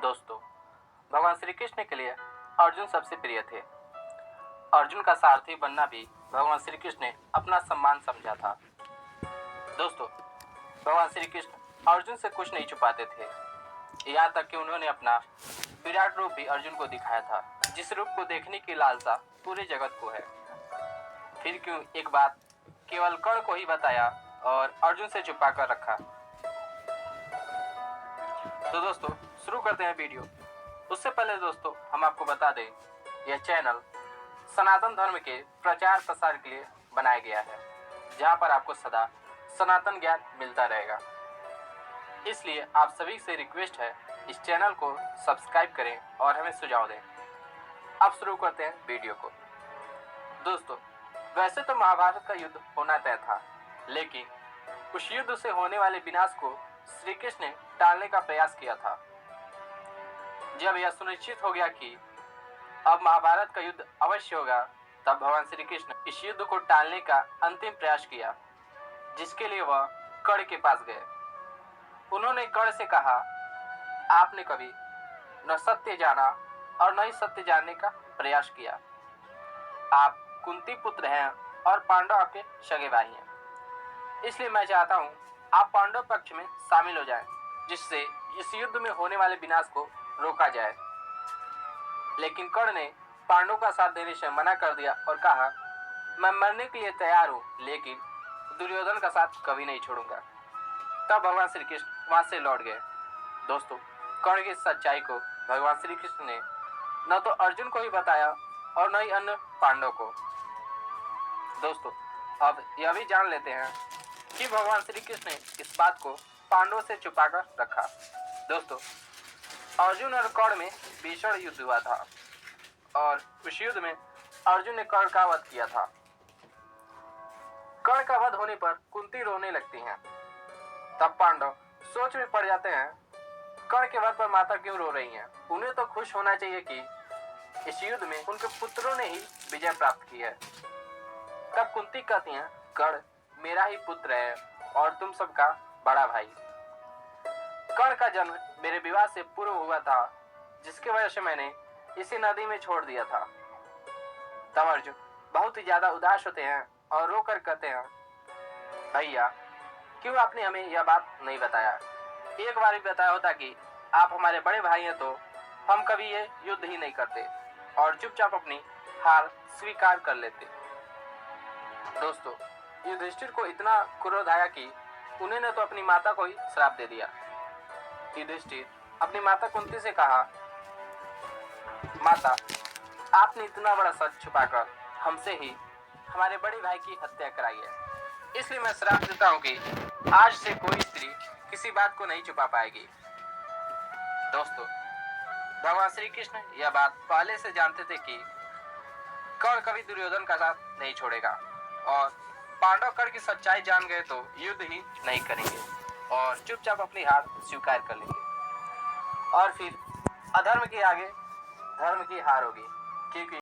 दोस्तों, भगवान श्री कृष्ण के लिए अर्जुन सबसे प्रिय थे। अर्जुन का सारथी बनना भी भगवान श्री कृष्ण ने अपना सम्मान समझा था। दोस्तों, भगवान श्री कृष्ण अर्जुन से कुछ नहीं छुपाते थे। यहाँ तक कि उन्होंने अपना विराट रूप भी अर्जुन को दिखाया था, जिस रूप को देखने की लालसा पूरे जगत को है। फिर क्यों एक बात केवल कर्ण को ही बताया और अर्जुन से छुपा कर रखा। तो दोस्तों, शुरू करते हैं वीडियो। उससे पहले दोस्तों, हम आपको बता दें, यह चैनल सनातन धर्म के प्रचार प्रसार के लिए बनाया गया है, जहां पर आपको सदा सनातन ज्ञान मिलता रहेगा। इसलिए आप सभी से रिक्वेस्ट है, इस चैनल को सब्सक्राइब करें और हमें सुझाव दें। अब शुरू करते हैं वीडियो को। दोस्तों, वैसे तो महाभारत का युद्ध होना तय था, लेकिन उस युद्ध से होने वाले विनाश को श्री कृष्ण ने टालने का प्रयास किया था। जब यह सुनिश्चित हो गया कि अब महाभारत का युद्ध अवश्य होगा, तब भगवान श्री कृष्ण इस युद्ध को टालने का अंतिम प्रयास किया, जिसके लिए वह कर्ण के पास गए। उन्होंने कर्ण से कहा, आपने कभी न सत्य जाना और न ही सत्य जानने का प्रयास किया। आप कुंती पुत्र हैं और पांडव आपके सगे भाई हैं। इसलिए मैं चाहता हूं आप पांडव पक्ष में शामिल हो जाएं, जिससे इस युद्ध में होने वाले विनाश को रोका जाए। लेकिन कर्ण ने पांडवों का साथ देने से मना कर दिया और कहा, मैं मरने के लिए तैयार हूं, लेकिन दुर्योधन का साथ कभी नहीं छोड़ूंगा। तब भगवान श्री कृष्ण वहां से लौट गए। दोस्तों, कर्ण की सच्चाई को भगवान श्री कृष्ण ने न तो अर्जुन को ही बताया और न ही अन्य पांडव को। दोस्तों, अब यह भी जान लेते हैं कि भगवान श्री कृष्ण ने इस बात को पांडवों से छुपाकर रखा। दोस्तों, अर्जुन और कर्ण में भीषण युद्ध हुआ था और उस युद्ध में अर्जुन ने कर्ण का वध किया था। कर्ण का वध होने पर कुंती रोने लगती हैं। तब पांडव सोच में पड़ जाते हैं, कर्ण के वध पर माता क्यों रो रही हैं? उन्हें तो खुश होना चाहिए कि इस युद्ध में उनके पुत्रों ने ही विजय प्राप्त की है। तब कुंती कहती हैं, कर्ण मेरा ही पुत्र है और तुम सबका बड़ा भाई। कर्ण का जन्म मेरे विवाह से पूर्व हुआ था, जिसकी वजह से मैंने इसे नदी में छोड़ दिया था। तब अर्जुन बहुत ही ज्यादा उदास होते हैं और रोकर कहते हैं, भैया क्यों आपने हमें यह बात नहीं बताया? एक बार भी बताया होता कि आप हमारे बड़े भाई हैं, तो हम कभी ये युद्ध ही नहीं करते और चुपचाप अपनी हार स्वीकार कर लेते। दोस्तों, युधिष्ठिर को इतना क्रोध आया कि उन्होंने तो अपनी माता को ही श्राप दे दिया। युधिष्ठिर अपनी माता कुंती से कहा, माता आपने इतना बड़ा सच छुपाकर हमसे ही हमारे बड़े भाई की हत्या कराई है। इसलिए मैं श्राप देता हूँ कि आज से कोई स्त्री किसी बात को नहीं छुपा पाएगी। दोस्तों, भगवान श्री कृष्ण यह बात पहले से जानते थे कि कर्ण कभी दुर्योधन का साथ नहीं छोड़ेगा और पांडव कर्ण की सच्चाई जान गए तो युद्ध ही नहीं करेंगे और चुपचाप अपनी हार स्वीकार कर लेंगे और फिर अधर्म के आगे धर्म की हार होगी, क्योंकि